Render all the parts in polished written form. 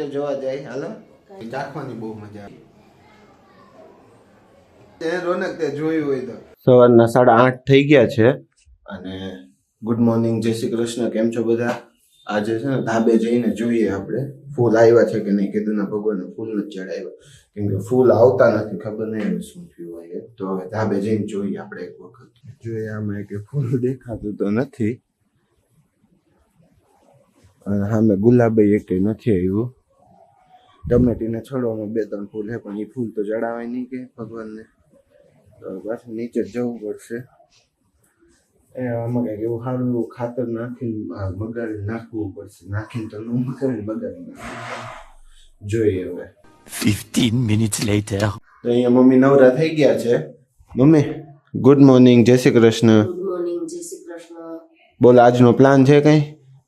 Picture જોવા જાય હાલો ચાખવાની બહુ મજા આવે રોનક તે જોયું હોય તો સવારના 8:30 થઈ ગયા છે અને ગુડ મોર્નિંગ જય શ્રી કૃષ્ણ કેમ છો બધા આજે છે ને ધાબે જઈને જોઈએ આપણે ફૂલ આવ્યા છે કે નહીં કીધું ના ભગવાનને ફૂલ નથી ચડાવ્યા કેમ કે ફૂલ આવતા નથી ખબર નહીં શું થયું હોય તો હવે ધાબે જઈને જોઈએ આપણે એક વખત જોઈએ આમાં કે ફૂલ દેખાતું તો નથી અને સામે ગુલાબી એક નથી આવ્યું ટમેટીને છોડવામાં 2-3 ફૂલ છે પણ એ ફૂલ તો ચડાવાય નહીં કે ભગવાનને તો પાછું નીચે જવું પડશે આમાં કંઈક એવું સારું એવું ખાતર નાખીને બગાડી નાખવું પડશે નાખીને તો ન કરીને બગાડી નાખવું જોઈએ હવે 15 minutes later. તો અહીંયા મમ્મી નવરા થઈ ગયા છે મમ્મી ગુડ મોર્નિંગ જય શ્રી કૃષ્ણ ગુડ મોર્નિંગ જય શ્રી કૃષ્ણ બોલ આજનો પ્લાન છે કઈ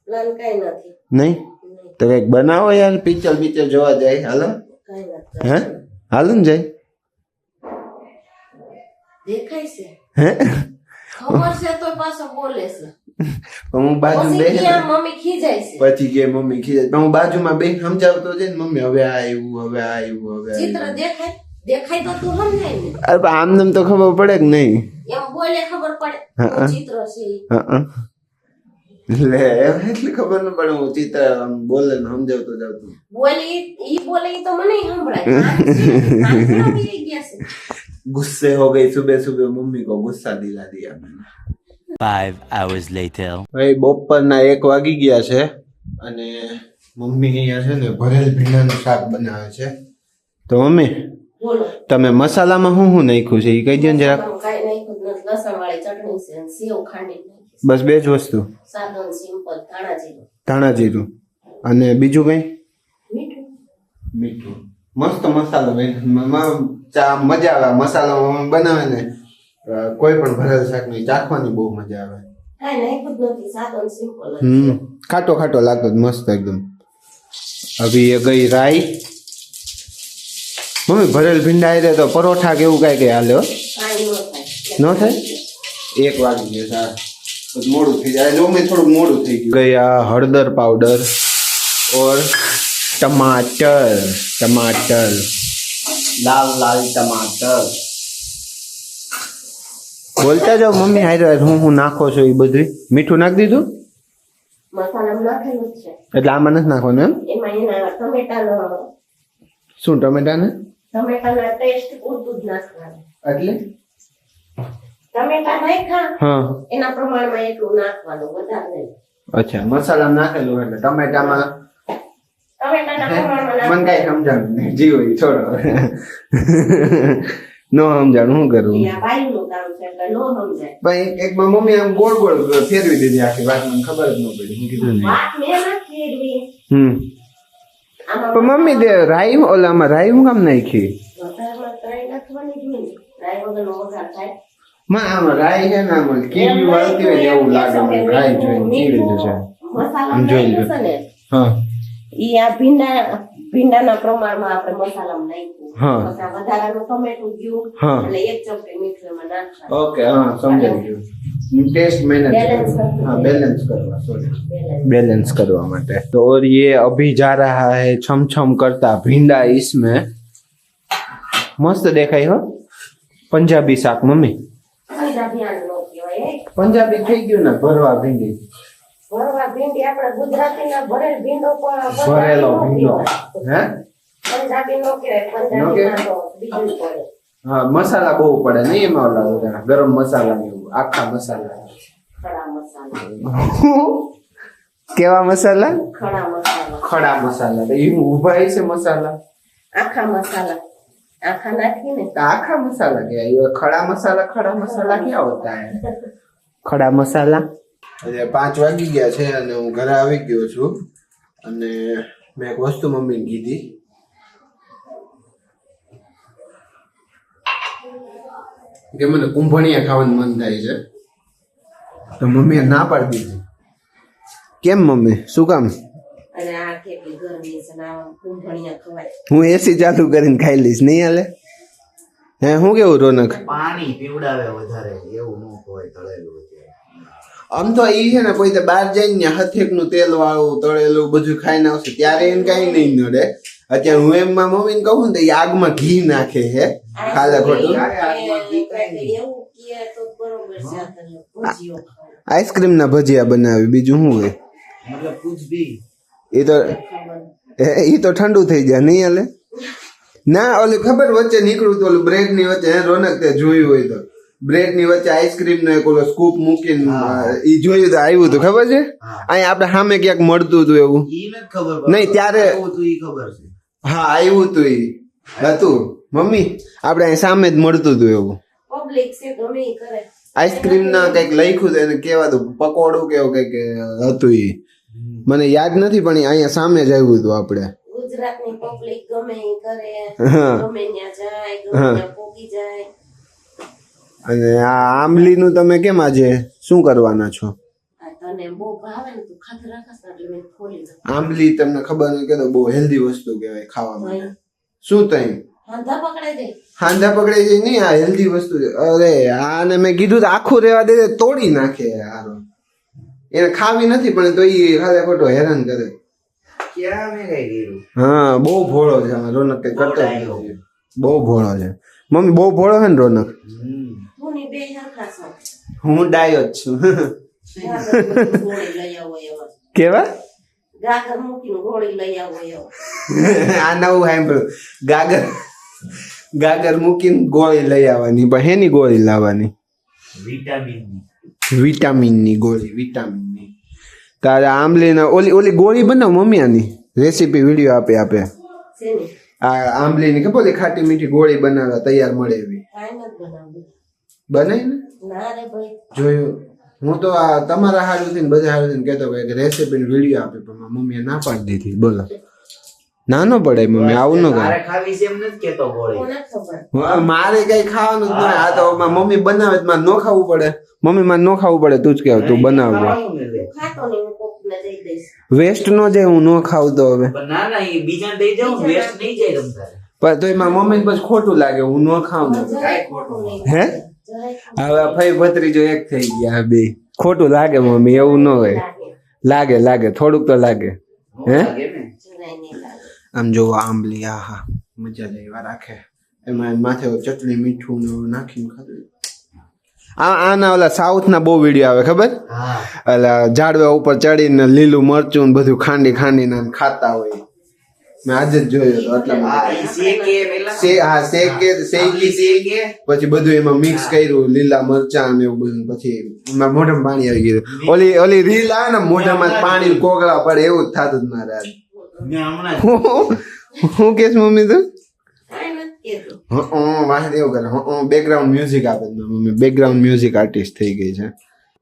પ્લાન કઈ નથી નહીં તો કંઈક બનાવો યાર પિક્ચર જોવા જાય હાલો કઈ નથી હે હાલો ને જાય દેખાય છે હે ખબર છે તો પાછો બોલે છે હું બાજુ પછી બેહી ક્યાં મમ્મી ખીજાય છે પછી કે મમ્મી ખીજાય પણ હું બાજુમાં બેન સમજાવતો છે ને મમ્મી હવે આ આવ્યું હવે આ આવ્યું હવે આ ચિત્ર આવ્યું. દેખાય તો તું સમજાય ને અરે પણ આમ તો ખબર પડે કે નહીં એમ બોલે ખબર પડે હા. હું ચિત્ર છે ઈ. લે એટલી ખબર ન પડે હું ચિત્ર આમ બોલે ને સમજાવતો જાવતો ઈ બોલે ઈ તો મને સંભળાય કાન પી ગયા છે गुस्से हो गई सुबह सुबह मम्मी को गुस्सा दिला दिया मैंने 5 hours later. ભાઈ બપોરના 1 વાગી ગયા છે અને મમ્મી અહીંયા છે ને ભરેલ ભીંડાનું શાક બનાવે છે તો મમ્મી બોલો તમે મસાલામાં શું નાખ્યું છે એ કહી દો ને જરાક કાઈ નહીં લસણ વાળી ચટણી છે અને સેવ ખાંડી નાખી બસ 2 જ વસ્તુ સાદું સિમ્પલ ધાણા જીરું ધાણા જીરું અને બીજું કઈ મીઠું મીઠું મસ્ત મસાલો ચા મજા આવે મસાલો બનાવે ને કોઈ પણ ભરેલ શાક ની ચાખવાની બહુ મજા આવે કાઈ નહીં ખુદ નથી સાદું સિમ્પલ ખાટો ખાટો લાગતો મસ્ત એકદમ હવે એ ગઈ રાઈ મમ્મી ભરેલ ભીંડા આવી તો પરોઠા કેવું કાંઈ કઈ હાલે કાઈ ન ન થાય 1 વાગી ગયો સાર મોડું થઈ જાય મમ્મી થોડું મોડું થઈ ગયું ગયા હળદર પાવડર और टमाटर लाल लाल टमाटर बोलता जाओ मम्मी हाय હું નાખો છો એ બધું મીઠું નાખી દીધું મસાલા નાખેલું છે એટલે આમાં નથી નાખવાનું એમ એમાં એના ટમેટાનો શું ટમેટાને ટેસ્ટ પૂરતું જ નાખવાનું એટલે ટમેટા નાખ્યા હા એના પ્રમાણમાં એટલું નાખવાનું વધારે નહીં અચ્છા મસાલા નાખેલું એટલે ટમેટામાં ટમેટાના પ્રમાણમાં મને કઈ સમજાણું નહીં જીવો ઈ છોડો નો સમજાણું શું કરું આ બાઈનું કામ છે એટલે નો સમજાય ભાઈ એકમાં મમ્મી આમ ગોળ ગોળ ફેરવી દીધી આખી વાત મને ખબર જ ન પડી હું કીધું નહીં વાત મેં નથી ફેરવી પણ મમ્મી દે રાઈ ઓલામાં રાઈ હું કામ નાખી વઘારમાં રાઈ નાખવાની જ નહીં રાઈ વગરનો વઘાર થાય માં આમાં રાઈ છે ને આમાં કીડી વાળતી હોય એવું લાગે મને રાઈ જોઈને ચીડી જશે મસાલા જોઈ લો. નાખ્યું છે ને હા ઈ આ ભીંડાના પ્રમાણમાં આપણે મસાલામાં નાખ્યું હા. પછી આ વધારાનું ટમેટું ગયું હા. એટલે 1 ચમચી મીઠું એમાં નાખવાનું ઓકે હા સમજાઈ ગયું टेस्ट मैनेज Balance करना। हाँ बैलेंस करवा सॉरी Balance। बैलेंस करवा माटे तो और ये अभी जा रहा है छम छम करता भींडा इसमें मस्त देखाई हो पंजाबी शाक मम्मी પંજાબી આને નો કહેવાય पंजाबी થઈ ગયું ને ભરવા ભીંડી ભરવા ભીંડી આપણે ગુજરાતીના ભરેલ ભીંડો પણ ભરેલો પંજાબી નો ભીંડો કહેવાય. હે પંજાબી નો કહેવાય નો પંજાબીમાં કહેવાય? તો બીજું પડે હા મસાલા બહુ પડે નહીં એમાં ઓલા બધા ગરમ મસાલા ને એવું આખા મસાલા ખડા મસાલા કેવા મસાલા ખડા મસાલા ખડા મસાલા એ ઉભા છે મસાલા આખા મસાલા આખા નાખીને आखा मसाला क्या है ये खड़ा मसाला क्या होता है खड़ा मसाला અરે 5 વાગી ગયા છે અને હું ઘરે આવી ગયો છું અને મેં એક વસ્તુ મમ્મીને કીધી કે મને કુંભણિયા ખાવાનું મન થાય છે તો મમ્મીએ ના પાડી દીધી કેમ મમ્મી શું કામ અને આ કેટલી ગરમી છે ને આવા કુંભણિયા ખવાય હું એસી ચાલુ કરીને ખાઈ લઈશ નહીં હાલે હે હું કેવું રોનક પાણી પીવડાવે વધારે એવું ન હોય તળેલું આમ તો ઈ છે ને કોઈ તે બહાર જઈને ને હથેકનું તેલ વાળું તળેલું બધું ખાઈને આવશે ત્યારે એને કઈ નહીં નડે. અત્યારે હું એમ માં મમ્મીને કહું ને તો એ આગમાં ઘી નાખે છે ખાલે ખોટું. આઈસ્ક્રીમ ના ભજીયા બનાવી બીજું શું હોય? એ તો ઠંડુ થઈ જાય નહીં હાલે. ના ઓલી ખબર વચ્ચે નીકળું તો ઓલું બ્રેડ ની વચ્ચે રોનક તે જોયું હોય તો બ્રેડ ની વચ્ચે આઈસ્ક્રીમ નો એક ઓલો સ્કૂપ મૂકીને ઈ જોયું તો આવ્યું હતું ખબર છે? અહીંયા આપણે સામે ક્યાંક મળતું હતું એવું નહીં ત્યારે. હા આવ્યું હતું ઈ હતું મમ્મી આપણે અહીં સામે જ મળતું હતું એવું. આઈસ્ક્રીમ ના કઈક લખ્યું હતું એને કેવાતું પકોડું કેવું કઈક હતું ઈ મને યાદ નથી પણ અહીંયા સામે જ આવ્યું હતું આપણે. ગુજરાતની પબ્લિક ગમે ઈ કરે ગમે ન્યા જાય ગમે ન્યા પોગી જાય. અને આ આંબલી નું તમે કેમ આજે શું કરવાના છો? તને બહુ ભાવે ને તું ખાત રાખસ એટલે મેં ખોલી દઉં. આંબલી તમને ખબર નહીં કે બહુ હેલ્ધી વસ્તુ કહેવાય ખાવા માટે. શું તઈ હાંધા પકડાઈ જાય? હાંધા પકડાઈ જાય નહીં, આ હેલ્ધી વસ્તુ છે. અરે આને મેં કીધું તો આખું રેવા દે તોડી નાખે યાર. એને ખાવી નથી પણ તો એ ખાલી ખોટો હેરાન કરે. હા બહુ ભોળો છે રોનક કઈ કરતો નથી. બહુ ભોળો છે મમ્મી, બહુ ભોળો છે ને રોનક. હું ડાયો જ છું. કેવા ગાગર મૂકીને ગોળી લઈ આવો એવો. આ નવું સાંભળ્યું. ગાગર મૂકીને ગોળી લઈ આવવાની. પણ હેની ગોળી લાવવાની? વિટામિનની ગોળી. વિટામિનની. તારે આંબલીને ઓલી ગોળી બનાવ મમ્મી. આની રેસીપી વિડીયો આપે. આ આંબલીની ખબર ઓલી ખાટી મીઠી ગોળી બનાવવા તૈયાર મળે એવી બનાવી ને જોયું. હું તો આ તમારા હારું થઈને બધા હારું થઈને કહેતો કે રેસીપી વિડીયો આપે પણ મમ્મીએ ના પાડી દીધી. બોલો ના નો પડે મમ્મી આવું ન કરે. મારે કઈ ખાવાનું જ નહીં. આ તો મમ્મી બનાવે મારે ન ખાવું પડે. મમ્મી મારે ન ખાવું પડે તું જ કહેવ તું બનાવ. વેસ્ટ નો જાય હું ન ખાવ તો હવે. પણ તો એમાં મમ્મી પછી ખોટું લાગે હું ન ખાવ. હે હવે ફઈ ભત્રીજો એક થઈ ગયા બે. ખોટું લાગે મમ્મી એવું ન હોય. લાગે થોડુંક તો લાગે. હે આમ જોવા આંબલી હા મજા લેવા રાખે. એમાં માથે ચટણી મીઠું ને નાખીને ખાધું. આના ઓલા સાઉથ ના બહુ વિડીયો આવે ખબર? ઓલા ઝાડવા ઉપર ચડીને લીલું મરચું બધું ખાંડીને ખાતા હોય. મેં આજે જ જોયું પછી બધું એમાં મિક્સ કર્યું લીલા મરચા ને એવું બધું. પછી એમાં મોઢામાં પાણી આવી ગયું. ઓલી રીલ આવે ને મોઢામાં પાણી કોગળા પડે એવું જ થતું જ મારે. હું કેસ મમ્મી તું એવું કરે બેકગ્રાઉન્ડ મ્યુઝિક આપે. મમ્મી બેકગ્રાઉન્ડ મ્યુઝિક આર્ટિસ્ટ થઈ ગઈ છે.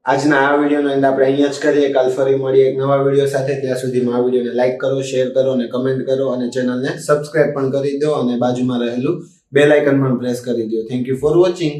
આજના આ વિડીયોનો એન્ડ આપણે અહીંયા જ કરીએ. કાલ ફરી મળીએ એક નવા વિડીયો સાથે. ત્યાં સુધીમાં આ વિડીયોને લાઈક કરો, શેર કરો અને કમેન્ટ કરો અને ચેનલને સબસ્ક્રાઇબ પણ કરી દો અને બાજુમાં રહેલું બેલ આઇકન પણ પ્રેસ કરી દો. Thank you for watching.